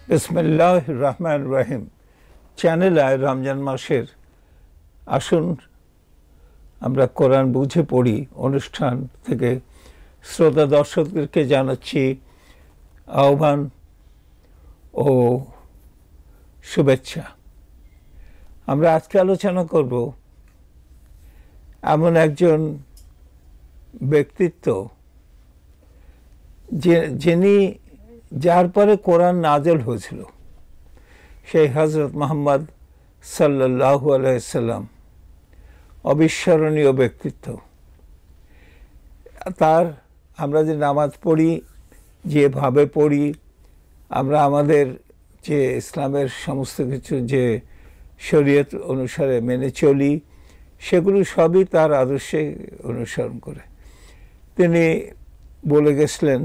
বিসমিল্লাহির রহমানির রহিম। চ্যানেল আয় রমজান মাসের আসুন আমরা কোরআন বুঝে পড়ি অনুষ্ঠান থেকে শ্রোতা দর্শকদেরকে জানাচ্ছি আহ্বান ও শুভেচ্ছা। আমরা আজকে আলোচনা করব এমন একজন ব্যক্তিত্ব যিনি যার পরে কোরআন নাযিল হয়েছিল, সেই হযরত মুহাম্মদ সাল্লাল্লাহু আলাইহি সাল্লাম, অবিস্মরণীয় ব্যক্তিত্ব। তার আমরা যে নামাজ পড়ি, যেভাবে পড়ি, আমরা আমাদের যে ইসলামের সমস্ত কিছু যে শরীয়ত অনুসারে মেনে চলি, সেগুলো সবই তার আদর্শে অনুসরণ করে। তিনি বলে গেছিলেন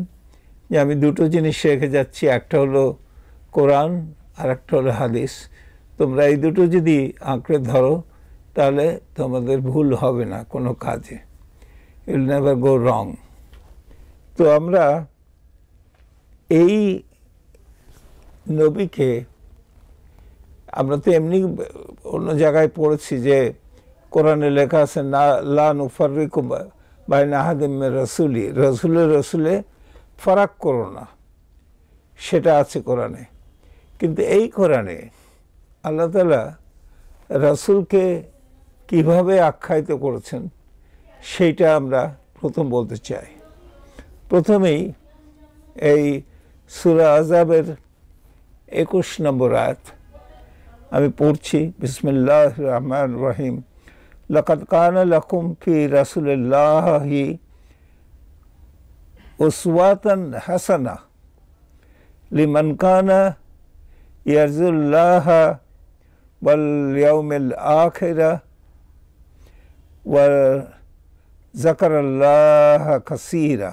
যে আমি দুটো জিনিস রেখে যাচ্ছি, একটা হলো কোরআন আর একটা হলো হাদিস। তোমরা এই দুটো যদি আঁকড়ে ধরো তাহলে তোমাদের ভুল হবে না কোনো কাজে, ইউল নেভার গো রং। তো আমরা এই নবীকে আমরা তো এমনি অন্য জায়গায় পড়েছি যে কোরআনে লেখা আছে না লা নুফাররিকু বাইনা আহাদিম মির রাসূলি, রসুলে ফারাক করো না, সেটা আছে কোরআনে। কিন্তু এই কোরআনে আল্লাহ তাআলা রাসূলকে কিভাবে আখ্যায়িত করেছেন সেইটা আমরা প্রথম বলতে চাই। প্রথমেই এই সূরা আহজাবের 21 নম্বর আয়াত আমি পড়ছি। বিসমিল্লাহির রহমানির রহিম। লাকাদ কানা লাকুম ফি রাসূলিল্লাহি উসওয়াতুন হাসানাহ লিমান কানা ইয়ারজুল্লাহা ওয়াল ইয়াউমিল আখিরা ওয়া যাকারাল্লাহা কাসীরা।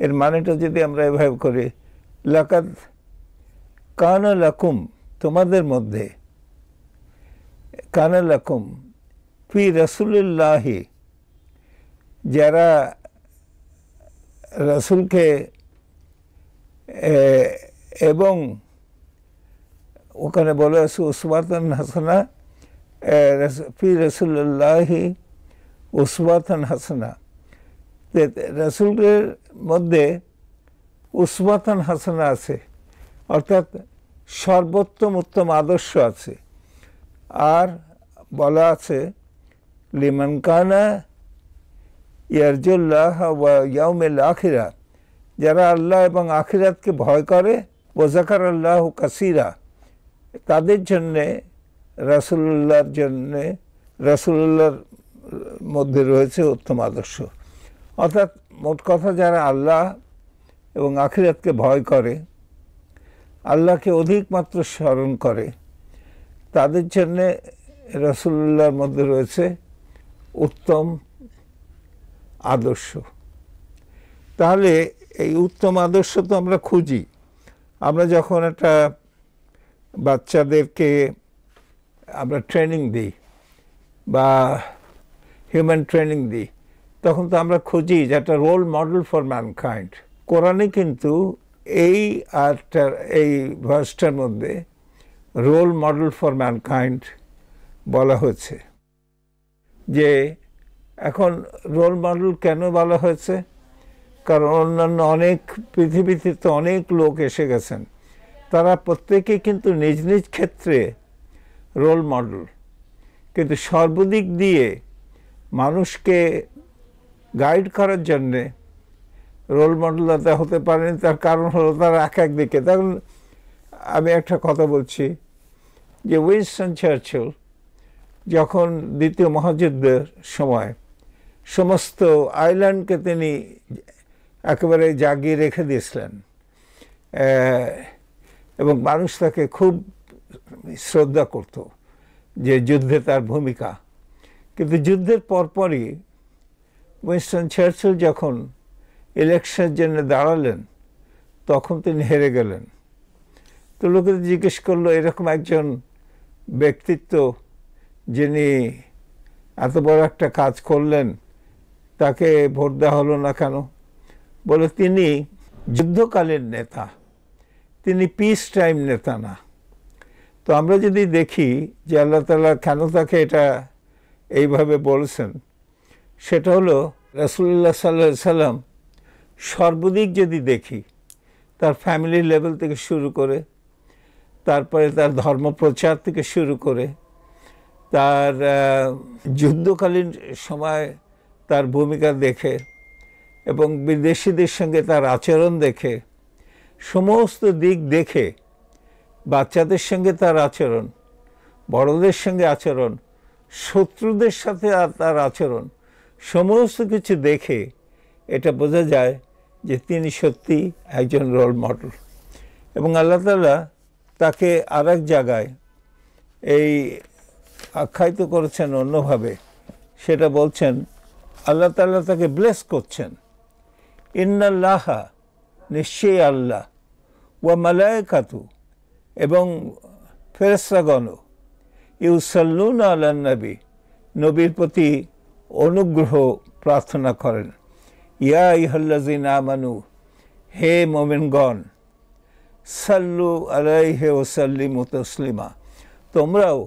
এর মানেটা যদি আমরা এভাবে করি, লাকাদ কানা লাকুম, তোমাদের মধ্যে, কানা লাকুম ফি রাসূলিল্লাহি, যারা রাসূলকে এবং ওখানে বলে আছে উসওয়াতুন হাসানা, ফি রাসূলিল্লাহি উসওয়াতুন হাসানা, রাসূলের মধ্যে উসওয়াতুন হাসানা আছে, অর্থাৎ সর্বোত্তম উত্তম আদর্শ আছে। আর বলা আছে লিমান কানা ইয়ারজুল্লাহ ওয়া ইয়াউমিল আখিরা, যারা আল্লাহ এবং আখিরাতকে ভয় করে, ওয়া যাকারাল্লাহু কাসীরা, তাদের জন্যে রাসূলুল্লাহর মধ্যে রয়েছে উত্তম আদর্শ। অর্থাৎ মোট কথা, যারা আল্লাহ এবং আখিরাতকে ভয় করে, আল্লাহকে অধিক মাত্র স্মরণ করে, তাদের জন্যে রাসূলুল্লাহর মধ্যে রয়েছে উত্তম আদর্শ। তাহলে এই উত্তম আদর্শ তো আমরা খুঁজি। আমরা যখন একটা বাচ্চাদেরকে আমরা ট্রেনিং দিই বা হিউম্যান ট্রেনিং দিই, তখন তো আমরা খুঁজি যে একটা রোল মডেল ফর ম্যানকাইন্ড। কোরআনে কিন্তু এই ভার্সটার মধ্যে রোল মডেল ফর ম্যানকাইন্ড বলা হয়েছে। যে এখন রোল মডেল কেন বলা হয়েছে? কারণ অন্যান্য অনেক পৃথিবীতে তো অনেক লোক এসে গেছেন, তারা প্রত্যেকেই কিন্তু নিজ নিজ ক্ষেত্রে রোল মডেল, কিন্তু সর্বদিক দিয়ে মানুষকে গাইড করার জন্যে রোল মডেল তারা হতে পারেনি। তার কারণ হলো তারা এক দিকে। তখন আমি একটা কথা বলছি যে উইনস্টন চার্চিল যখন দ্বিতীয় মহাযুদ্ধের সময় সমস্ত আইল্যান্ডকে তিনি একেবারে জাগিয়ে রেখে দিয়েছিলেন এবং মানুষ তাকে খুব শ্রদ্ধা করত যে যুদ্ধে তার ভূমিকা। কিন্তু যুদ্ধের পরপরই উইনস্টন চার্চিল যখন ইলেকশনের জন্য দাঁড়ালেন, তখন তিনি হেরে গেলেন। তো লোকেদের জিজ্ঞেস করলো, এরকম একজন ব্যক্তিত্ব যিনি এত বড় একটা কাজ করলেন, তাকে ভোট দেওয়া হলো না কেন? বলে তিনি যুদ্ধকালীন নেতা, তিনি পিস টাইম নেতা না। তো আমরা যদি দেখি যে আল্লাহ তাআলা কেন তাকে এটা এইভাবে বলছেন, সেটা হলো রাসূলুল্লাহ সাল্লাল্লাহু আলাইহি সাল্লাম সর্বদিক যদি দেখি, তার ফ্যামিলি লেভেল থেকে শুরু করে, তারপরে তার ধর্মপ্রচার থেকে শুরু করে, তার যুদ্ধকালীন সময় তার ভূমিকা দেখে এবং বিদেশিদের সঙ্গে তার আচরণ দেখে, সমস্ত দিক দেখে, বাচ্চাদের সঙ্গে তার আচরণ, বড়দের সঙ্গে আচরণ, শত্রুদের সাথে তার আচরণ, সমস্ত কিছু দেখে এটা বোঝা যায় যে তিনি সত্যি একজন রোল মডেল। এবং আল্লাহ তাআলা তাকে আর এক জায়গায় এই আখ্যায়িত করেছেন অন্যভাবে, সেটা বলছেন আল্লাহ তাআলা তাকে ব্লেস করছেন, ইন্নাল্লাহা, নিশ্চয়ই আল্লাহ, ওয়া মালায়েকাতু, এবং ফেরেশতাগণ, ইউসাল্লুনা আলান নবী, নবীর প্রতি অনুগ্রহ প্রার্থনা করেন। ইয়া আইয়ুহাল্লাযিনা আমানু, হে মুমিনগণ, সাল্লু আলাইহি ওয়া সাল্লিমু তাসলিমা, তোমরাও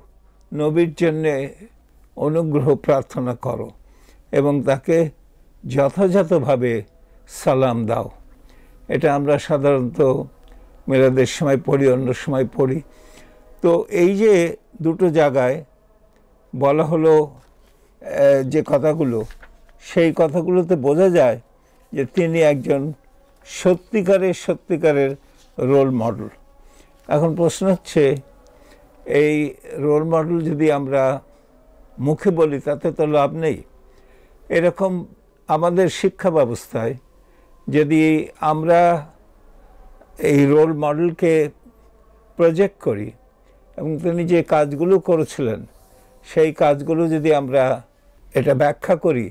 নবীর জন্যে অনুগ্রহ প্রার্থনা করো এবং তাকে যথাযথভাবে সালাম দাও। এটা আমরা সাধারণত মিলাদের সময় পড়ি, অন্য সময় পড়ি। তো এই যে দুটো জায়গায় বলা হলো যে কথাগুলো, সেই কথাগুলোতে বোঝা যায় যে তিনি একজন সত্যিকারের রোল মডেল। এখন প্রশ্ন হচ্ছে, এই রোল মডেল যদি আমরা মুখে বলি তাতে তো লাভ নেই। এরকম আমাদের শিক্ষা ব্যবস্থায় যদি আমরা এই রোল মডেলকে প্রজেক্ট করি এবং তিনি যে কাজগুলো করেছিলেন সেই কাজগুলো যদি আমরা এটা ব্যাখ্যা করি,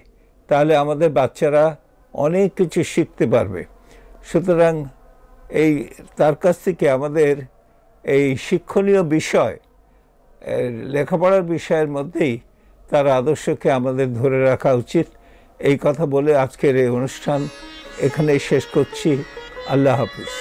তাহলে আমাদের বাচ্চারা অনেক কিছু শিখতে পারবে। সুতরাং এই তার কাছ থেকে আমাদের এই শিক্ষণীয় বিষয়, লেখাপড়ার বিষয়ের মধ্যেই তার আদর্শকে আমাদের ধরে রাখা উচিত। এই কথা বলে আজকের এই অনুষ্ঠান এখানেই শেষ করছি। আল্লাহ হাফিজ।